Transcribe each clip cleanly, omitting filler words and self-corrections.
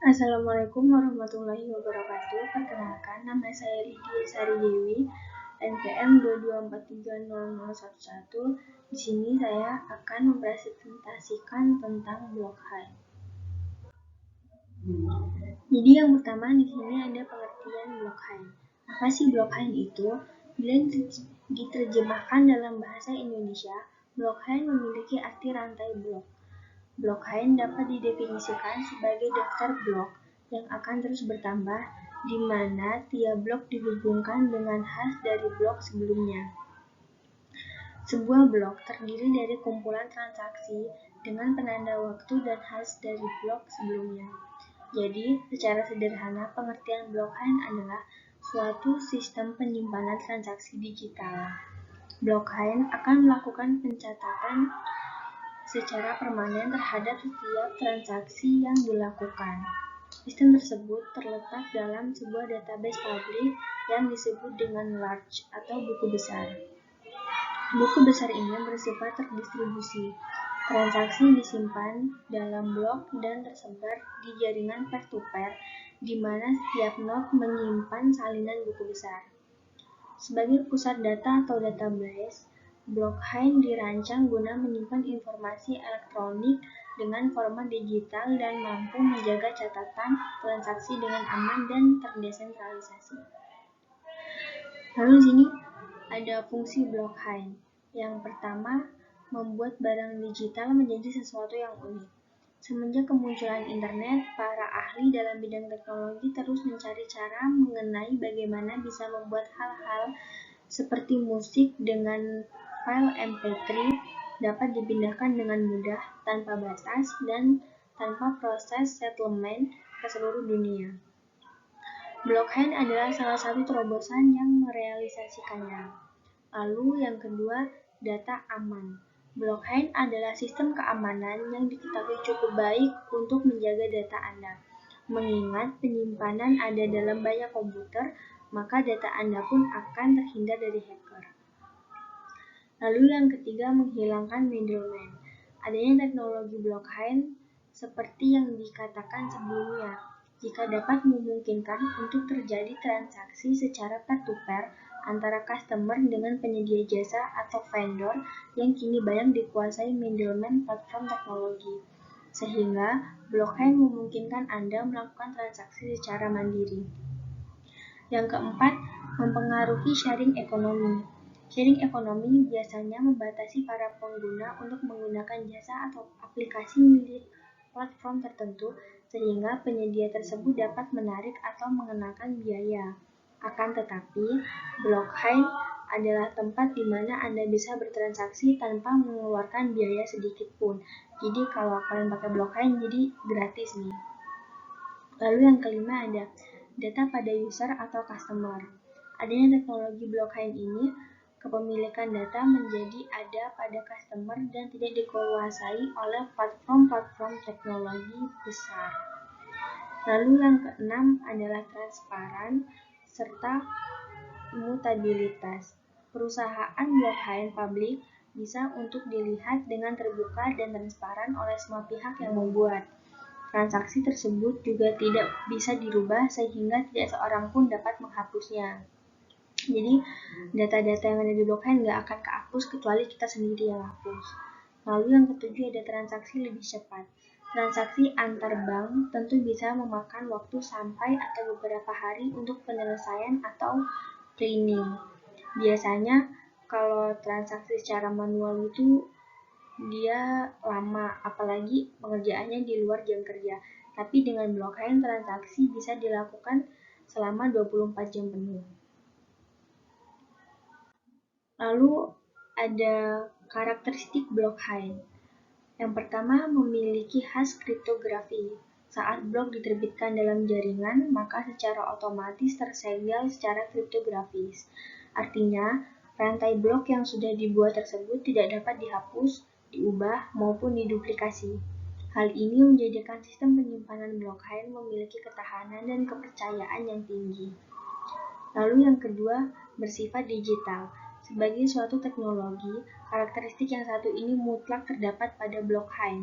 Assalamualaikum warahmatullahi wabarakatuh. Perkenalkan, nama saya Lydia Sari Dewi, NPM 224300011. Di sini saya akan mempresentasikan tentang blockchain. Jadi yang pertama di sini ada pengertian blockchain. Apa sih blockchain itu? Bila diterjemahkan dalam bahasa Indonesia, blockchain memiliki arti rantai blok. Blockchain dapat didefinisikan sebagai daftar blok yang akan terus bertambah, di mana tiap blok dihubungkan dengan hash dari blok sebelumnya. Sebuah blok terdiri dari kumpulan transaksi dengan penanda waktu dan hash dari blok sebelumnya. Jadi, secara sederhana, pengertian blockchain adalah suatu sistem penyimpanan transaksi digital. Blockchain akan melakukan pencatatan secara permanen terhadap setiap transaksi yang dilakukan. Sistem tersebut terletak dalam sebuah database publik yang disebut dengan large atau buku besar. Buku besar ini bersifat terdistribusi. Transaksi disimpan dalam blok dan tersebar di jaringan peer-to-peer, di mana setiap node menyimpan salinan buku besar. Sebagai pusat data atau database, blockchain dirancang guna menyimpan informasi elektronik dengan format digital dan mampu menjaga catatan transaksi dengan aman dan terdesentralisasi. Lalu di sini ada fungsi blockchain. Yang pertama, membuat barang digital menjadi sesuatu yang unik. Semenjak kemunculan internet, para ahli dalam bidang teknologi terus mencari cara mengenai bagaimana bisa membuat hal-hal seperti musik dengan file MP3 dapat dipindahkan dengan mudah, tanpa batas, dan tanpa proses settlement ke seluruh dunia. Blockchain adalah salah satu terobosan yang merealisasikannya. Lalu yang kedua, data aman. Blockchain adalah sistem keamanan yang diketahui cukup baik untuk menjaga data Anda. Mengingat penyimpanan ada dalam banyak komputer, maka data Anda pun akan terhindar dari hacker. Lalu yang ketiga, menghilangkan middleman. Adanya teknologi blockchain seperti yang dikatakan sebelumnya, jika dapat memungkinkan untuk terjadi transaksi secara peer-to-peer antara customer dengan penyedia jasa atau vendor yang kini banyak dikuasai middleman platform teknologi. Sehingga blockchain memungkinkan Anda melakukan transaksi secara mandiri. Yang keempat, mempengaruhi sharing ekonomi. Sharing ekonomi biasanya membatasi para pengguna untuk menggunakan jasa atau aplikasi milik platform tertentu, sehingga penyedia tersebut dapat menarik atau mengenakan biaya. Akan tetapi, blockchain adalah tempat di mana Anda bisa bertransaksi tanpa mengeluarkan biaya sedikit pun. Jadi kalau kalian pakai blockchain, jadi gratis nih. Lalu yang kelima ada data pada user atau customer. Adanya teknologi blockchain ini, kepemilikan data menjadi ada pada customer dan tidak dikuasai oleh platform-platform teknologi besar. Lalu yang keenam adalah transparan serta mutabilitas. Perusahaan blockchain publik bisa untuk dilihat dengan terbuka dan transparan oleh semua pihak yang membuat. Transaksi tersebut juga tidak bisa dirubah sehingga tidak seorang pun dapat menghapusnya. Jadi data-data yang ada di blockchain nggak akan kehapus kecuali kita sendiri yang hapus. Lalu yang ketujuh ada transaksi lebih cepat. Transaksi antar bank tentu bisa memakan waktu sampai atau beberapa hari untuk penyelesaian atau cleaning. Biasanya kalau transaksi secara manual itu dia lama, apalagi pengerjaannya di luar jam kerja. Tapi dengan blockchain transaksi bisa dilakukan selama 24 jam penuh. Lalu ada karakteristik blockchain. Yang pertama, memiliki hash kriptografi. Saat blok diterbitkan dalam jaringan, maka secara otomatis tersegel secara kriptografis. Artinya, rantai blok yang sudah dibuat tersebut tidak dapat dihapus, diubah, maupun diduplikasi. Hal ini menjadikan sistem penyimpanan blockchain memiliki ketahanan dan kepercayaan yang tinggi. Lalu yang kedua, bersifat digital. Sebagai suatu teknologi, karakteristik yang satu ini mutlak terdapat pada blockchain.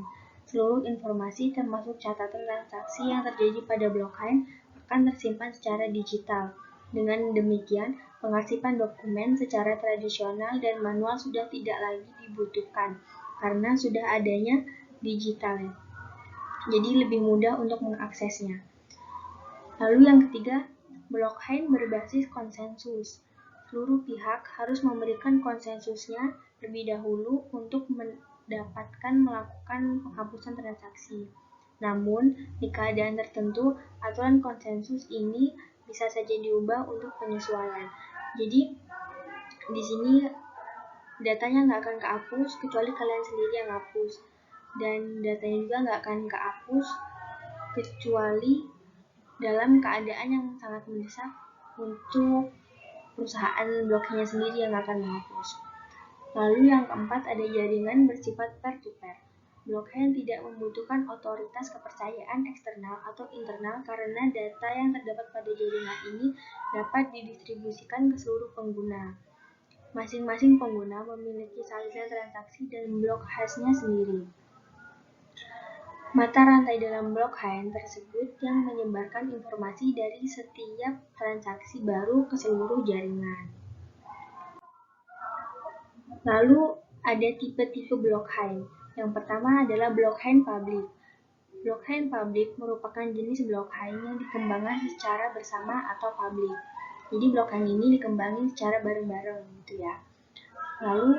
seluruh informasi termasuk catatan transaksi yang terjadi pada blockchain akan tersimpan secara digital. Dengan demikian, pengarsipan dokumen secara tradisional dan manual sudah tidak lagi dibutuhkan karena sudah adanya digital. Jadi lebih mudah untuk mengaksesnya. Lalu yang ketiga, blockchain berbasis konsensus. Seluruh pihak harus memberikan konsensusnya lebih dahulu untuk melakukan penghapusan transaksi. Namun, di keadaan tertentu, aturan konsensus ini bisa saja diubah untuk penyesuaian. Jadi, di sini datanya nggak akan kehapus kecuali kalian sendiri yang hapus. Dan datanya juga nggak akan kehapus kecuali dalam keadaan yang sangat mendesak untuk perusahaan blockchain sendiri yang akan menghapus. Lalu yang keempat ada jaringan bersifat peer-to-peer. Blockchain tidak membutuhkan otoritas kepercayaan eksternal atau internal karena data yang terdapat pada jaringan ini dapat didistribusikan ke seluruh pengguna. Masing-masing pengguna memiliki salinan transaksi dan blok hashnya sendiri. Mata rantai dalam blockchain tersebut yang menyebarkan informasi dari setiap transaksi baru ke seluruh jaringan. Lalu ada tipe-tipe blockchain. Yang pertama adalah blockchain public. Blockchain public merupakan jenis blockchain yang dikembangkan secara bersama atau public. Jadi blockchain ini dikembangkan secara bareng-bareng gitu ya. Lalu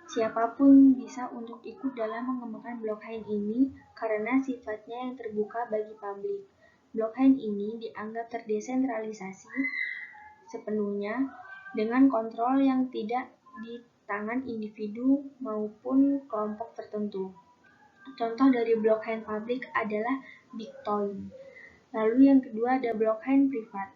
siapapun bisa untuk ikut dalam mengembangkan blockchain ini karena sifatnya yang terbuka bagi publik. Blockchain ini dianggap terdesentralisasi sepenuhnya dengan kontrol yang tidak di tangan individu maupun kelompok tertentu. Contoh dari blockchain publik adalah Bitcoin. Lalu yang kedua ada blockchain privat.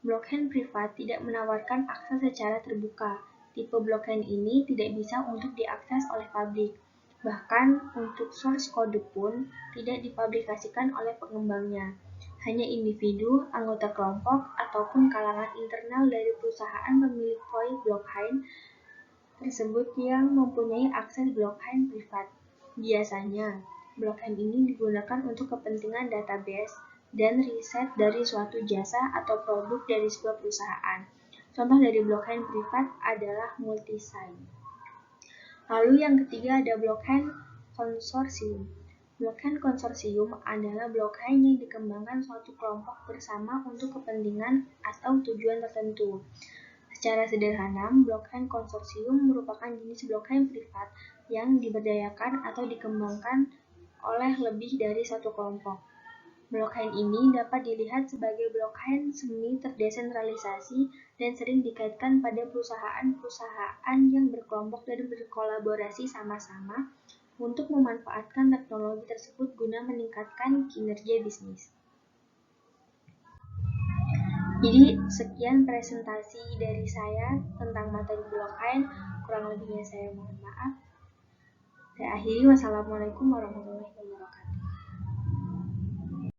Blockchain privat tidak menawarkan akses secara terbuka. Tipe blockchain ini tidak bisa untuk diakses oleh publik. Bahkan untuk source code pun tidak dipublikasikan oleh pengembangnya. Hanya individu, anggota kelompok, ataupun kalangan internal dari perusahaan pemilik proyek blockchain tersebut yang mempunyai akses blockchain privat. Biasanya, blockchain ini digunakan untuk kepentingan database dan riset dari suatu jasa atau produk dari sebuah perusahaan. Contoh dari blockchain privat adalah multi-sign. Lalu yang ketiga ada blockchain konsorsium. Blockchain konsorsium adalah blockchain yang dikembangkan suatu kelompok bersama untuk kepentingan atau tujuan tertentu. Secara sederhana, blockchain konsorsium merupakan jenis blockchain privat yang diberdayakan atau dikembangkan oleh lebih dari satu kelompok. Blockchain ini dapat dilihat sebagai blockchain semi terdesentralisasi dan sering dikaitkan pada perusahaan-perusahaan yang berkelompok dan berkolaborasi sama-sama untuk memanfaatkan teknologi tersebut guna meningkatkan kinerja bisnis. Jadi sekian presentasi dari saya tentang materi blockchain, kurang lebihnya saya mohon maaf. Saya akhiri, wassalamualaikum warahmatullahi wabarakatuh.